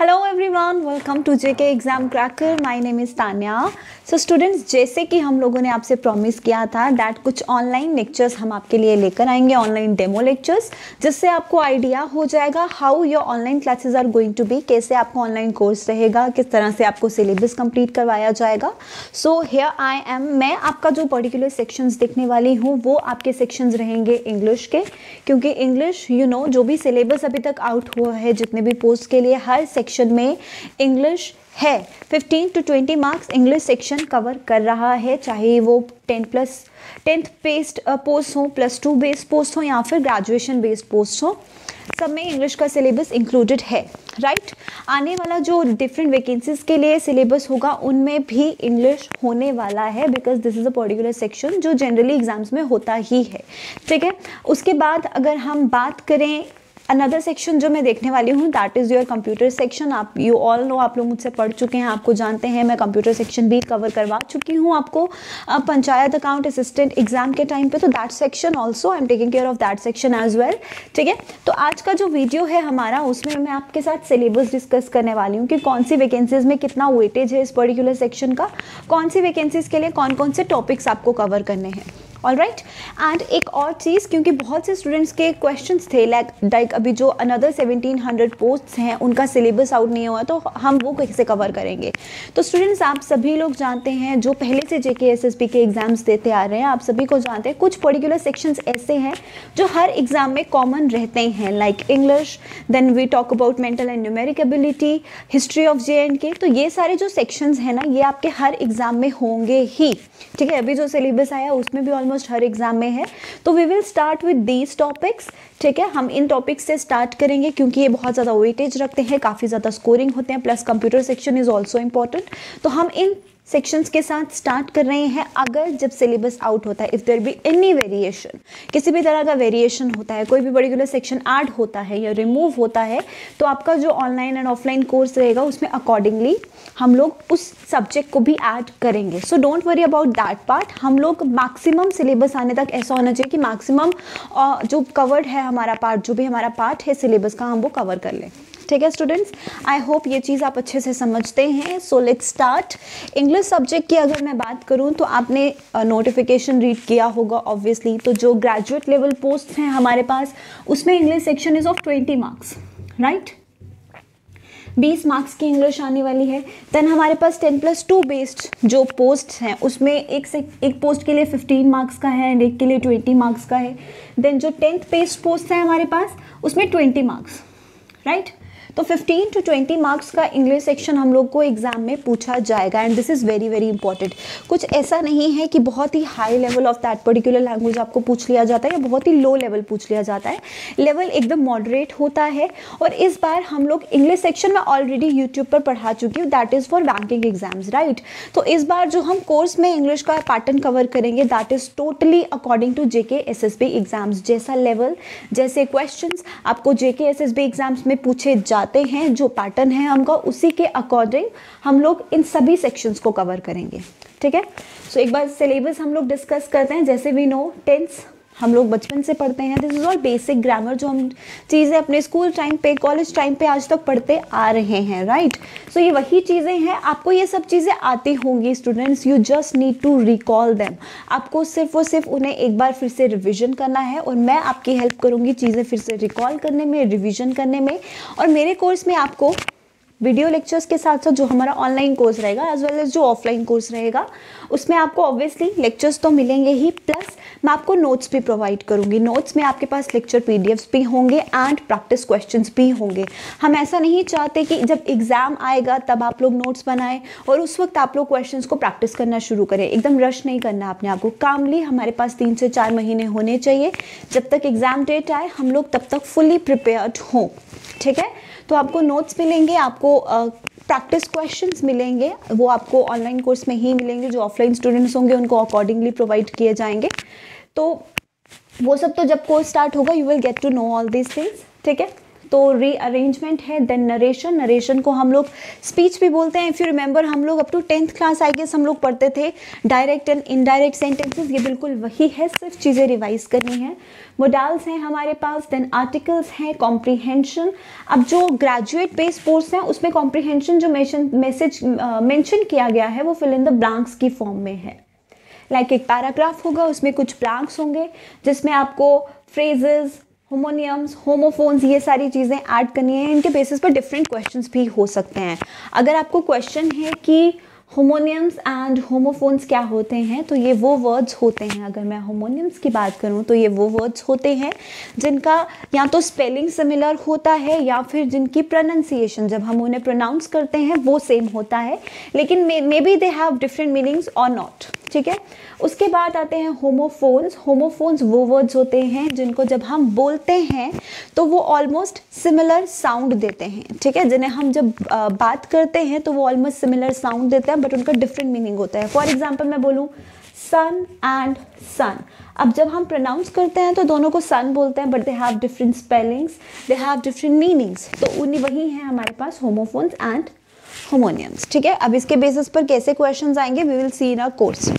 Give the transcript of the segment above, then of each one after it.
Hello everyone, welcome to JK exam cracker. My name is Tanya. So students, जैसे कि हम लोगों ने आपसे प्रॉमिस किया था दैट कुछ ऑनलाइन लेक्चर्स हम आपके लिए लेकर आएंगे, ऑनलाइन डेमो लेक्चर्स, जिससे आपको आइडिया हो जाएगा how your online classes are going to be, कैसे आपका ऑनलाइन कोर्स रहेगा, किस तरह से आपको सिलेबस कंप्लीट करवाया जाएगा। सो हियर आई एम, मैं आपका जो पर्टिकुलर सेक्शंस देखने वाली हूँ वो आपके सेक्शंस रहेंगे इंग्लिश के, क्योंकि इंग्लिश जो भी सिलेबस अभी तक आउट हुआ है जितने भी पोस्ट के लिए, हर सेक्शन में इंग्लिश है। 15 to 20 marks English section cover कर रहा है, चाहे वो 10th बेस्ड पोस्ट हो, +2 बेस्ड पोस्ट हो या फिर ग्रेजुएशन बेस्ड पोस्ट हो, सब में इंग्लिश का सिलेबस इंक्लूडेड है, राइट। आने वाला जो डिफरेंट वैकेंसीज के लिए सिलेबस होगा उनमें भी इंग्लिश होने वाला है, because this is a particular section जो जनरली एग्जाम्स में होता ही है, ठीक है। उसके बाद अगर हम बात करें अनदर सेक्शन जो मैं देखने वाली हूँ, that is your computer section. आप यू ऑल नो, आप लोग मुझसे पढ़ चुके हैं, आपको जानते हैं, मैं कंप्यूटर सेक्शन भी कवर करवा चुकी हूँ आपको पंचायत अकाउंट असिस्टेंट एग्जाम के टाइम पे, तो that section also I am taking care of that section as well, ठीक है। तो आज का जो वीडियो है हमारा, उसमें मैं आपके साथ सिलेबस डिस्कस करने वाली हूँ कि कौन सी वैकेंसीज में कितना वेटेज है इस पर्टिकुलर सेक्शन का, कौन सी वैकेंसीज के लिए कौन कौन से टॉपिक्स आपको कवर करने हैं, ऑल राइट। एंड एक और चीज़, क्योंकि बहुत से स्टूडेंट्स के क्वेश्चंस थे लाइक अभी जो अनदर 1700 पोस्ट्स हैं उनका सिलेबस आउट नहीं हुआ, तो हम वो कैसे कवर करेंगे। तो स्टूडेंट्स, आप सभी लोग जानते हैं जो पहले से जेके एसएसबी के एग्जाम्स देते आ रहे हैं, आप सभी को जानते हैं कुछ पर्टिकुलर सेक्शंस ऐसे हैं जो हर एग्जाम में कॉमन रहते हैं, like English, then we talk about mental and numeric ability, history of JNK। तो ये सारे जो सेक्शंस हैं ना, ये आपके हर एग्जाम में होंगे ही, ठीक है। अभी जो सिलेबस आया उसमें भी ऑलमोस्ट हर एग्जाम में है, तो we will start with these topics, ठीक है। हम इन टॉपिक्स से स्टार्ट करेंगे क्योंकि ये बहुत ज़्यादा वेटेज रखते हैं, काफ़ी ज़्यादा स्कोरिंग होते हैं, plus computer section is also important. तो हम इन सेक्शंस के साथ स्टार्ट कर रहे हैं। अगर जब सिलेबस आउट होता है, if there be any variation, किसी भी तरह का वेरिएशन होता है, कोई भी पर्टिकुलर सेक्शन ऐड होता है या रिमूव होता है, तो आपका जो ऑनलाइन एंड ऑफलाइन कोर्स रहेगा उसमें अकॉर्डिंगली हम लोग उस सब्जेक्ट को भी ऐड करेंगे। So don't worry about that part. हम लोग मैक्सिमम सिलेबस आने तक ऐसा होना चाहिए कि मैक्सिमम जो कवर्ड है हमारा पार्ट, जो भी हमारा पार्ट है सिलेबस का, हम वो कवर कर लें, ठीक है स्टूडेंट्स। आई होप ये चीज़ आप अच्छे से समझते हैं। So let's start. English subject की अगर मैं बात करूं तो आपने नोटिफिकेशन रीड किया होगा ऑब्वियसली। तो जो ग्रेजुएट लेवल पोस्ट हैं हमारे पास, उसमें English section is of 20 marks, right. 20 marks की इंग्लिश आने वाली है। देन हमारे पास 10+2 बेस्ड जो पोस्ट हैं उसमें एक पोस्ट के लिए 15 मार्क्स का है एंड एक के लिए 20 मार्क्स का है। देन जो 10th बेस्ड पोस्ट है हमारे पास, उसमें 20 मार्क्स, राइट। तो 15 to 20 मार्क्स का इंग्लिश सेक्शन हम लोग को एग्जाम में पूछा जाएगा, and this is very very important. कुछ ऐसा नहीं है कि बहुत ही high level of that particular language आपको पूछ लिया जाता है या बहुत ही लो लेवल पूछ लिया जाता है। लेवल एकदम मॉडरेट होता है। और इस बार हम लोग इंग्लिश सेक्शन में ऑलरेडी यूट्यूब पर पढ़ा चुकी हूँ, that is for banking exams, right. तो इस बार जो हम कोर्स में इंग्लिश का पैटर्न कवर करेंगे, that is totally according to JK SSB exams. जैसा लेवल, जैसे क्वेश्चंस आपको जेके एसएसबी एग्जाम्स में पूछे जाते हैं, जो पैटर्न है हमका, उसी के अकॉर्डिंग हम लोग इन सभी सेक्शंस को कवर करेंगे, ठीक है। सो एक बार सिलेबस हम लोग डिस्कस करते हैं। जैसे वी नो, टेंस हम लोग बचपन से पढ़ते हैं, this is all basic grammar, जो हम चीज़ें अपने स्कूल टाइम पे, कॉलेज टाइम पे आज तक पढ़ते आ रहे हैं, राइट। सो ये वही चीज़ें हैं, आपको ये सब चीज़ें आती होंगी students, you just need to recall them. आपको सिर्फ और सिर्फ उन्हें एक बार फिर से रिविजन करना है, और मैं आपकी हेल्प करूँगी चीज़ें फिर से रिकॉल करने में, रिविजन करने में। और मेरे कोर्स में आपको वीडियो लेक्चर्स के साथ साथ जो हमारा ऑनलाइन कोर्स रहेगा एज वेल एज जो ऑफलाइन कोर्स रहेगा, उसमें आपको ऑब्वियसली लेक्चर्स तो मिलेंगे ही, प्लस मैं आपको नोट्स भी प्रोवाइड करूंगी। नोट्स में आपके पास लेक्चर पीडीएफ्स भी होंगे एंड प्रैक्टिस क्वेश्चंस भी होंगे। हम ऐसा नहीं चाहते कि जब एग्जाम आएगा तब आप लोग नोट्स बनाएं और उस वक्त आप लोग क्वेश्चंस को प्रैक्टिस करना शुरू करें। एकदम रश नहीं करना अपने आप को, कामली हमारे पास 3 से 4 महीने होने चाहिए। जब तक एग्जाम डेट आए हम लोग तब तक फुली प्रिपेयर्ड हों, ठीक है। तो आपको नोट्स मिलेंगे, आपको प्रैक्टिस क्वेश्चंस मिलेंगे, वो आपको ऑनलाइन कोर्स में ही मिलेंगे। जो ऑफलाइन स्टूडेंट्स होंगे उनको अकॉर्डिंगली प्रोवाइड किए जाएंगे। तो वो सब तो जब कोर्स स्टार्ट होगा you will get to know all these things, ठीक है। तो रीअरेंजमेंट है। देन नरेशन, नरेशन को हम लोग स्पीच भी बोलते हैं। इफ़ यू रिमेंबर हम लोग up to 10th class I guess हम लोग पढ़ते थे डायरेक्ट एंड इनडायरेक्ट सेंटेंसेस, ये बिल्कुल वही है, सिर्फ चीज़ें रिवाइज करनी है। मोडाल्स हैं हमारे पास, देन आर्टिकल्स हैं, कॉम्प्रीहेंशन। अब जो ग्रेजुएट बेस्ड कोर्स हैं उसमें कॉम्प्रीहेंशन जो मेंशन किया गया है वो फिल इन द ब्लैंक्स की फॉर्म में है। लाइक एक पैराग्राफ होगा, उसमें कुछ ब्लैंक्स होंगे जिसमें आपको फ्रेजेस, होमोनियम्स, होमोफोन्स, ये सारी चीज़ें ऐड करनी है। इनके बेसिस पर डिफरेंट क्वेश्चंस भी हो सकते हैं। अगर आपको क्वेश्चन है कि होमोनियम्स एंड होमोफोन्स क्या होते हैं, तो ये वो वर्ड्स होते हैं, अगर मैं होमोनियम्स की बात करूं तो ये वो वर्ड्स होते हैं जिनका या तो स्पेलिंग सिमिलर होता है या फिर जिनकी प्रोनाउंसिएशन जब हम उन्हें प्रोनाउंस करते हैं वो सेम होता है, लेकिन may be they have different meanings और नॉट। ठीक है, उसके बाद आते हैं होमोफोन्स। होमोफोन्स वो वर्ड्स होते हैं जिनको जब हम बोलते हैं तो वो ऑलमोस्ट सिमिलर साउंड देते हैं। ठीक है, जिन्हें हम जब बात करते हैं तो वो ऑलमोस्ट सिमिलर साउंड देते हैं बट उनका डिफरेंट मीनिंग होता है। फॉर एग्जाम्पल मैं बोलूँ सन एंड सन, अब जब हम प्रोनाउंस करते हैं तो दोनों को सन बोलते हैं but they have different spellings, they have different meanings, तो उन्हीं वही हैं हमारे पास होमोफोन्स एंड होमोनियम्स। ठीक है, अब इसके बेसिस पर कैसे क्वेश्चंस आएंगे we will see in a course.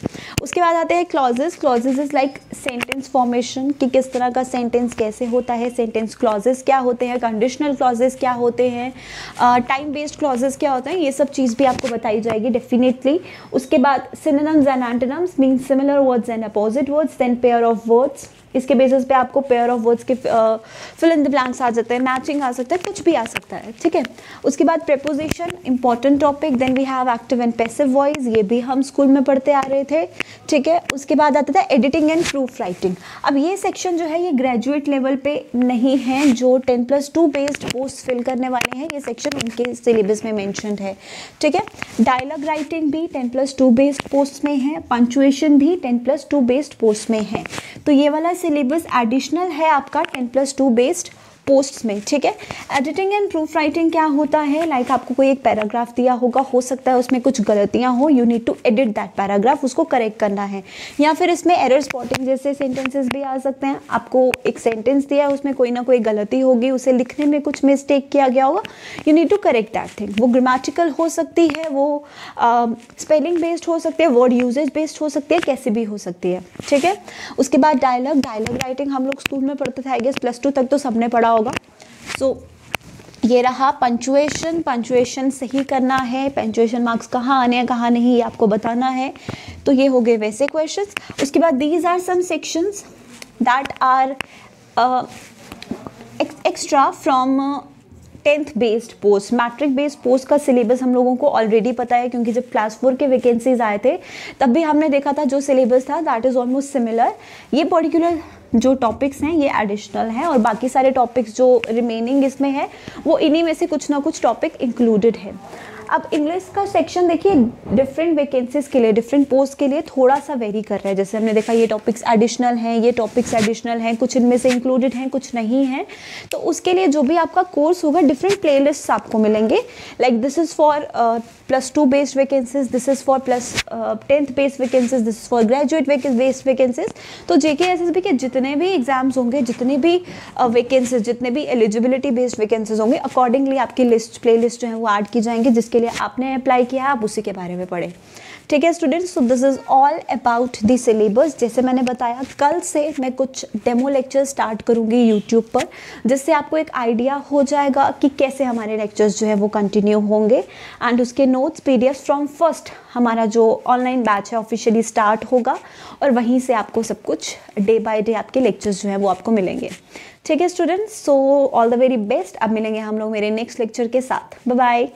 उसके बाद आते हैं clauses. Clauses is like sentence formation, कि किस तरह का सेंटेंस कैसे होता है, सेंटेंस क्लॉजेस क्या होते हैं, कंडीशनल क्लॉजेस क्या होते हैं, टाइम बेस्ड क्लॉजेस क्या होते हैं, ये सब चीज़ भी आपको बताई जाएगी डेफिनेटली। उसके बाद synonyms and antonyms mean similar words and opposite words, then pair of words, इसके बेसिस पे आपको पेयर ऑफ वर्ड्स के फिल इन द ब्लैंक्स आ जाते हैं, मैचिंग आ सकता है, कुछ भी आ सकता है। ठीक है, उसके बाद preposition, important topic. Then we have active and passive voice, ये भी हम स्कूल में पढ़ते आ रहे थे। ठीक है, उसके बाद आता था एडिटिंग एंड प्रूफ राइटिंग। अब ये सेक्शन जो है ये ग्रेजुएट लेवल पे नहीं है, जो 10+2 बेस्ड पोस्ट फिल करने वाले हैं, ये सेक्शन उनके सिलेबस में मेंशन्ड है। ठीक है, डायलॉग राइटिंग भी 10+2 बेस्ड पोस्ट में है, पंक्चुएशन भी 10+2 बेस्ड पोस्ट में है। तो ये वाला सिलेबस एडिशनल है आपका 10+2 बेस्ड पोस्ट्स में। ठीक है, एडिटिंग एंड प्रूफ राइटिंग क्या होता है, लाइक आपको कोई एक पैराग्राफ दिया होगा, हो सकता है उसमें कुछ गलतियां हो, you need to edit that paragraph, उसको करेक्ट करना है। या फिर इसमें एरर स्पॉटिंग जैसे सेंटेंसेस भी आ सकते हैं। आपको एक सेंटेंस दिया है, उसमें कोई ना कोई गलती होगी, उसे लिखने में कुछ मिस्टेक किया गया होगा, you need to correct that thing. वो ग्रामेटिकल हो सकती है, वो स्पेलिंग बेस्ड हो सकती है, वर्ड यूजेज बेस्ड हो सकती है, कैसे भी हो सकती है। ठीक है, उसके बाद डायलॉग राइटिंग हम लोग स्कूल में पढ़ते थे, आई गेस +2 तक तो सबने पढ़ा होगा। सो ये रहा पंक्चुएशन, पंक्चुएशन सही करना है, पंक्चुएशन मार्क्स कहाँ आने हैं कहाँ नहीं ये आपको बताना है। तो ये हो गए वैसे क्वेश्चंस। उसके बाद these are some sections that are extra from 10th based post. Matric based post का सिलेबस हम लोगों को ऑलरेडी पता है, क्योंकि जब क्लास 4 के वैकेंसीज आए थे तब भी हमने देखा था जो सिलेबस था दैट इज़ ऑलमोस्ट सिमिलर। ये पर्टिकुलर जो टॉपिक्स हैं ये एडिशनल हैं और बाकी सारे टॉपिक्स जो रिमेनिंग इसमें है वो इन्हीं में से कुछ ना कुछ टॉपिक इंक्लूडेड है। अब इंग्लिश का सेक्शन देखिए डिफरेंट वैकेंसीज के लिए, डिफरेंट पोस्ट के लिए थोड़ा सा वेरी कर रहा है। जैसे हमने देखा ये टॉपिक्स एडिशनल हैं, ये टॉपिक्स एडिशनल हैं, कुछ इनमें से इंक्लूडेड हैं, कुछ नहीं हैं। तो उसके लिए जो भी आपका कोर्स होगा डिफरेंट प्लेलिस्ट्स आपको मिलेंगे। Like this is for +2 based vacancies, this is for +10th based vacancies, this is for graduate based vacancies. तो JKSSB के जितने भी एग्जाम्स होंगे, जितने भी वैकेंसीज, जितने भी एलिजिबिलिटी बेस्ड वैकेंसीज होंगे, अकॉर्डिंगली आपकी लिस्ट प्लेलिस्ट जो है वो ऐड की जाएंगी, जिसके लिए आपने अप्लाई किया है आप उसी के बारे में पढ़ें। ठीक है students, so this is all about the syllabus. जैसे मैंने बताया कल से मैं कुछ डेमो लेक्चर स्टार्ट करूँगी यूट्यूब पर, जिससे आपको एक आइडिया हो जाएगा कि कैसे हमारे लेक्चर्स जो है वो कंटिन्यू होंगे। एंड उसके नोट्स PDF फ्रॉम फर्स्ट हमारा जो ऑनलाइन बैच है ऑफिशियली स्टार्ट होगा और वहीं से आपको सब कुछ डे बाय डे आपके लेक्चर्स जो है वो आपको मिलेंगे। ठीक है students, so all the very best. अब मिलेंगे हम लोग मेरे नेक्स्ट लेक्चर के साथ। Bye bye.